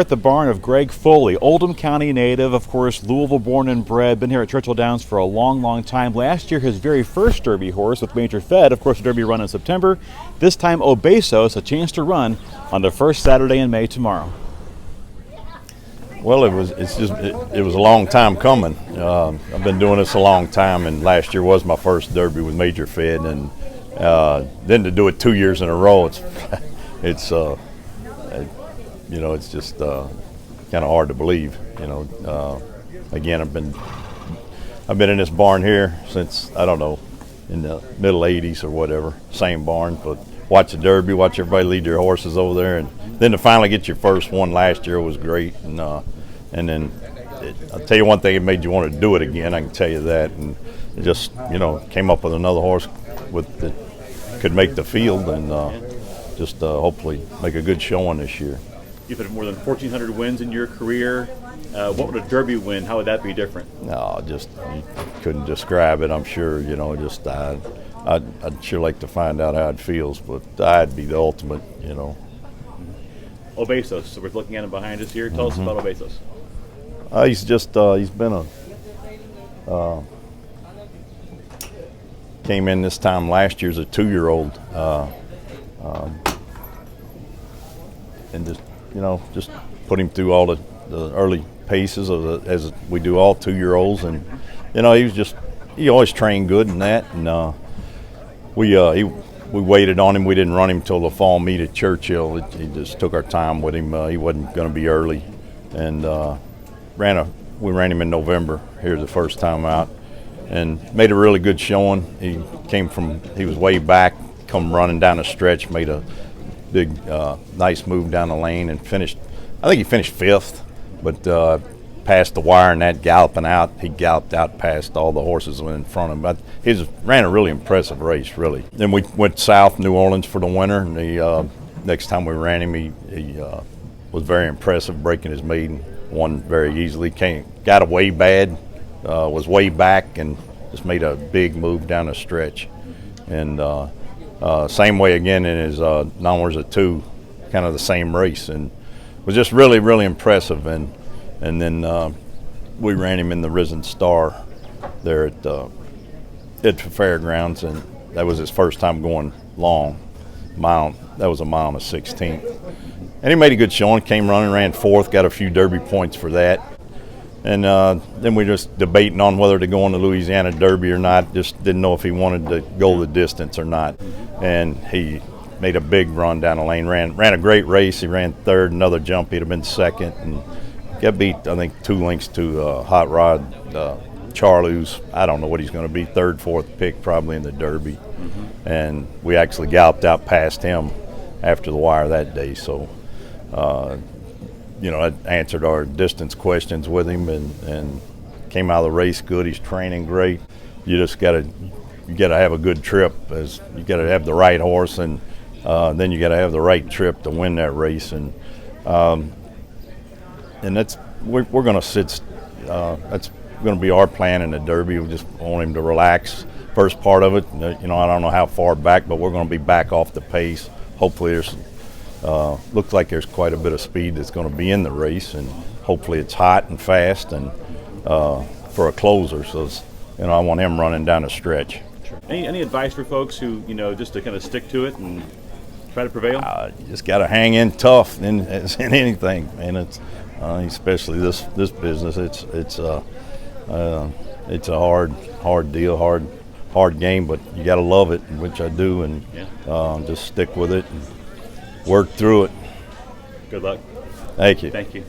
At the barn of Greg Foley, Oldham County native, of course, Louisville born and bred, been here at Churchill Downs for a long, long time. Last year, his very first Derby horse with Major Fed, of course, the Derby run in September. This time, Obesos, a chance to run on the first Saturday in May tomorrow. Well, it was a long time coming. I've been doing this a long time, and last year was my first Derby with Major Fed, and then to do it 2 years in a row, it's just kind of hard to believe. Again, I've been in this barn here since, I don't know, in the middle '80s or whatever. Same barn, but watch the Derby, watch everybody lead their horses over there, and then to finally get your first one last year was great. And then I'll tell you one thing, it made you want to do it again. I can tell you that. And it just came up with another horse that could make the field, and hopefully make a good showing this year. You've had more than 1,400 wins in your career. What would a Derby win? How would that be different? No, you couldn't describe it. I'm sure. I'd sure like to find out how it feels, but I'd be the ultimate. Obesos. So we're looking at him behind us here. Tell us about Obesos. He's been came in this time last year as a 2-year-old, and just put him through all the early paces as we do all 2-year-olds, and he always trained good in that, and we waited on him. We didn't run him till the fall meet at Churchill. He just took our time with him. He wasn't going to be early, and we ran him in November here the first time out, and made a really good showing. He was way back, come running down the stretch, made a big, nice move down the lane, and finished. I think he finished 5th, but past the wire and that galloping out, he galloped out past all the horses that went in front of him. But he ran a really impressive race, really. Then we went south, New Orleans, for the winter, and next time we ran him, he was very impressive, breaking his maiden, won very easily. Got away bad, was way back, and just made a big move down the stretch. And same way again in his numbers at 2, kind of the same race, and was just really, really impressive. And then we ran him in the Risen Star there at the fairgrounds, and that was his first time going long mile. That was a mile and a 16th, and he made a good showing. Came running, ran 4th, got a few Derby points for that. And then we just debating on whether to go on the Louisiana Derby or not. Just didn't know if he wanted to go the distance or not. And he made a big run down the lane. Ran a great race. He ran 3rd. Another jump, he'd have been 2nd, and got beat, I think, 2 lengths to Hot Rod Charlie's. I don't know what he's going to be, 3rd, 4th pick probably in the Derby. And we actually galloped out past him after the wire that day. So. I answered our distance questions with him, and came out of the race good. He's training great. You just gotta have a good trip. As you gotta have the right horse, and then you gotta have the right trip to win that race. And that's we're gonna sit. That's gonna be our plan in the Derby. We just want him to relax. First part of it, I don't know how far back, but we're gonna be back off the pace. Hopefully there's. Looks like there's quite a bit of speed that's going to be in the race, and hopefully it's hot and fast, and for a closer. So I want him running down the stretch. Sure. Any advice for folks who just to kind of stick to it and try to prevail? You just got to hang in tough in anything, and it's especially this business. It's a hard deal, hard game, but you got to love it, which I do, and just stick with it. And work through it. Good luck. Thank you. Thank you.